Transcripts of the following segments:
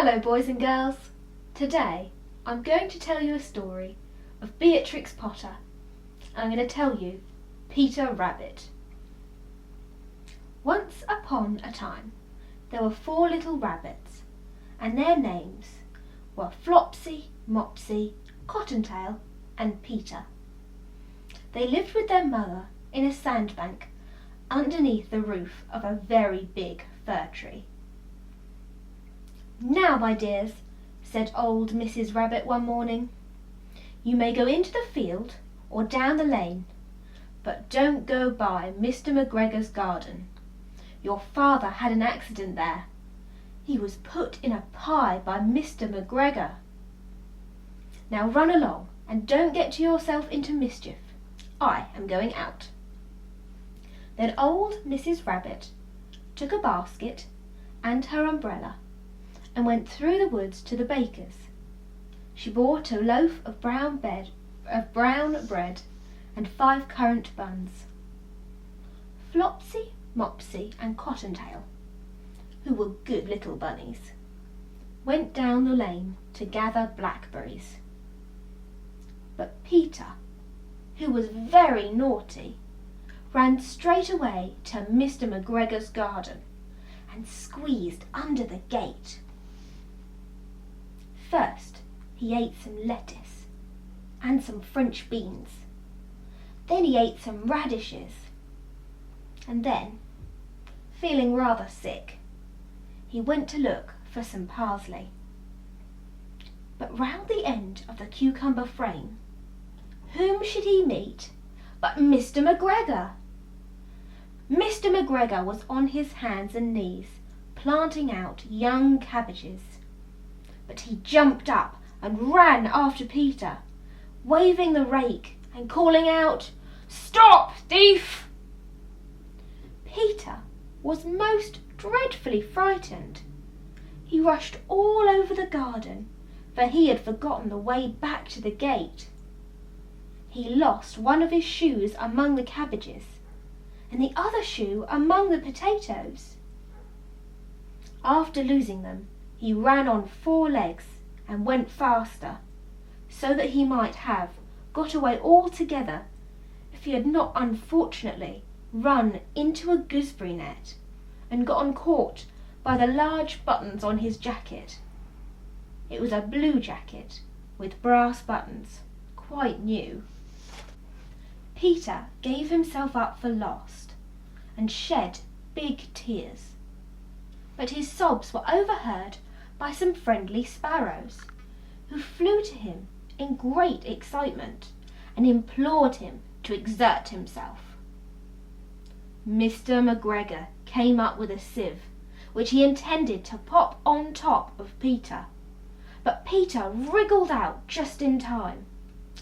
Hello boys and girls! Today I'm going to tell you a story of Beatrix Potter. I'm going to tell you Peter Rabbit. Once upon a time there were 4 little rabbits, and their names were Flopsy, Mopsy, Cottontail and Peter. They lived with their mother in a sandbank underneath the roof of a very big fir tree. "Now, my dears," said old Mrs. Rabbit one morning, "you may go into the field or down the lane, but don't go by Mr. McGregor's garden. Your father had an accident there. He was put in a pie by Mr. McGregor. Now run along and don't get yourself into mischief. I am going out." Then old Mrs. Rabbit took a basket and her umbrella and went through the woods to the baker's. She bought a loaf of brown bread and 5 currant buns. Flopsy, Mopsy and Cottontail, who were good little bunnies, went down the lane to gather blackberries. But Peter, who was very naughty, ran straight away to Mr. McGregor's garden and squeezed under the gate. First he ate some lettuce and some French beans. Then he ate some radishes. And then, feeling rather sick, he went to look for some parsley. But round the end of the cucumber frame, whom should he meet but Mr. McGregor? Mr. McGregor was on his hands and knees planting out young cabbages. But he jumped up and ran after Peter, waving the rake and calling out, "Stop, thief!" Peter was most dreadfully frightened. He rushed all over the garden, for he had forgotten the way back to the gate. He lost one of his shoes among the cabbages, and the other shoe among the potatoes. After losing them, he ran on 4 legs and went faster, so that he might have got away altogether if he had not unfortunately run into a gooseberry net and gotten caught by the large buttons on his jacket. It was a blue jacket with brass buttons, quite new. Peter gave himself up for lost and shed big tears, but his sobs were overheard by some friendly sparrows, who flew to him in great excitement and implored him to exert himself. Mr. McGregor came up with a sieve, which he intended to pop on top of Peter, but Peter wriggled out just in time,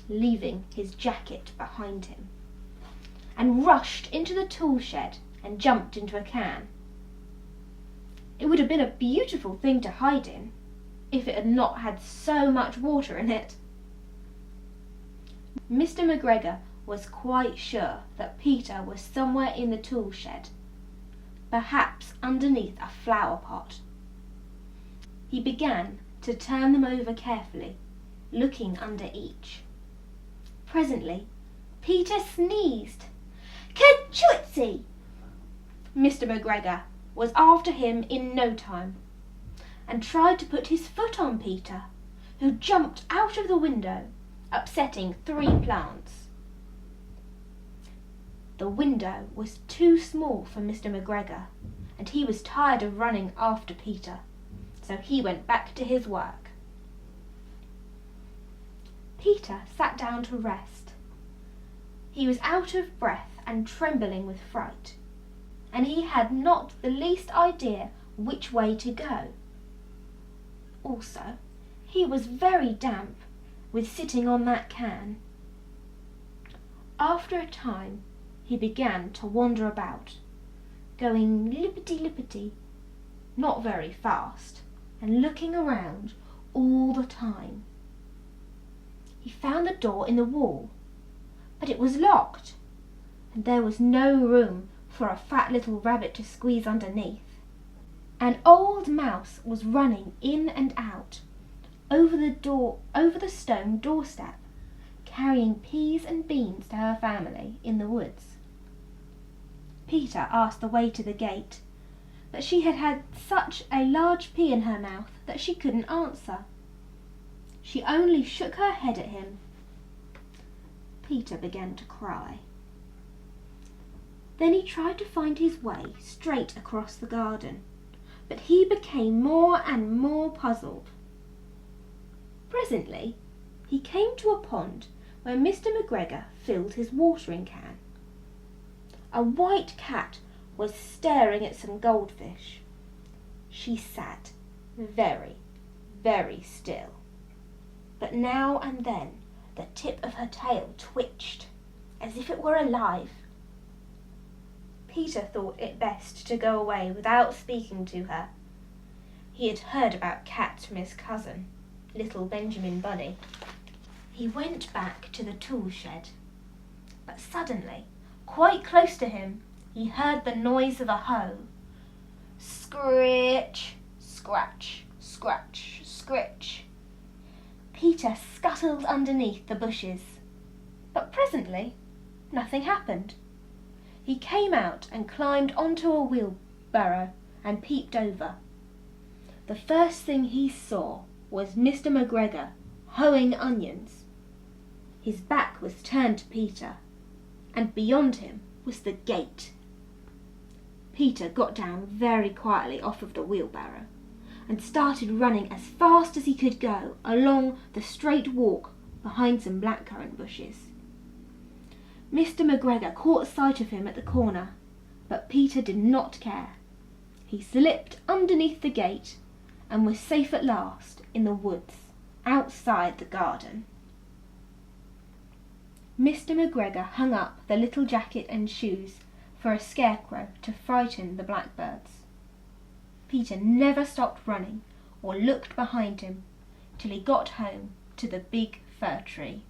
leaving his jacket behind him, and rushed into the tool shed and jumped into a can. It would have been a beautiful thing to hide in, if it had not had so much water in it. Mr. McGregor was quite sure that Peter was somewhere in the tool shed, perhaps underneath a flower pot. He began to turn them over carefully, looking under each. Presently Peter sneezed. "Kerchwitzy!" Mr. McGregor was after him in no time, and tried to put his foot on Peter, who jumped out of the window, upsetting 3 plants. The window was too small for Mr. McGregor, and he was tired of running after Peter, so he went back to his work. Peter sat down to rest. He was out of breath and trembling with fright, and he had not the least idea which way to go. Also, he was very damp with sitting on that can. After a time he began to wander about, going lippity-lippity, not very fast, and looking around all the time. He found the door in the wall, but it was locked, and there was no room for a fat little rabbit to squeeze underneath. An old mouse was running in and out over the stone doorstep, carrying peas and beans to her family in the woods. Peter asked the way to the gate, but she had had such a large pea in her mouth that she couldn't answer. She only shook her head at him. Peter began to cry. Then he tried to find his way straight across the garden, but he became more and more puzzled. Presently, he came to a pond where Mr. McGregor filled his watering can. A white cat was staring at some goldfish. She sat very, very still, but now and then the tip of her tail twitched as if it were alive. Peter thought it best to go away without speaking to her. He had heard about cats from his cousin, little Benjamin Bunny. He went back to the tool shed, but suddenly, quite close to him, he heard the noise of a hoe. Scritch, scratch, scratch, scritch. Peter scuttled underneath the bushes, but presently nothing happened. He came out and climbed onto a wheelbarrow and peeped over. The first thing he saw was Mr. McGregor hoeing onions. His back was turned to Peter, and beyond him was the gate. Peter got down very quietly off of the wheelbarrow and started running as fast as he could go along the straight walk behind some blackcurrant bushes. Mr. McGregor caught sight of him at the corner, but Peter did not care. He slipped underneath the gate and was safe at last in the woods outside the garden. Mr. McGregor hung up the little jacket and shoes for a scarecrow to frighten the blackbirds. Peter never stopped running or looked behind him till he got home to the big fir tree.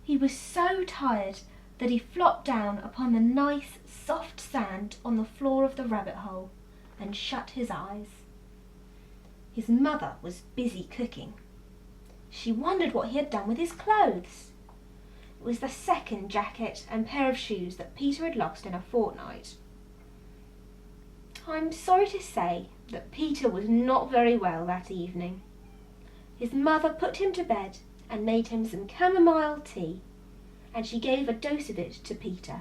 He was so tired that he flopped down upon the nice soft sand on the floor of the rabbit hole and shut his eyes. His mother was busy cooking. She wondered what he had done with his clothes. It was the second jacket and pair of shoes that Peter had lost in a fortnight. I'm sorry to say that Peter was not very well that evening. His mother put him to bed and made him some chamomile tea, and she gave a dose of it to Peter.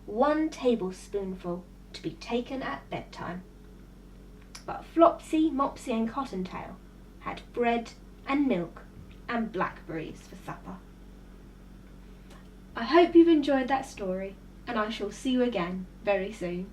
1 tablespoonful to be taken at bedtime. But Flopsy, Mopsy and Cottontail had bread and milk and blackberries for supper. I hope you've enjoyed that story, and I shall see you again very soon.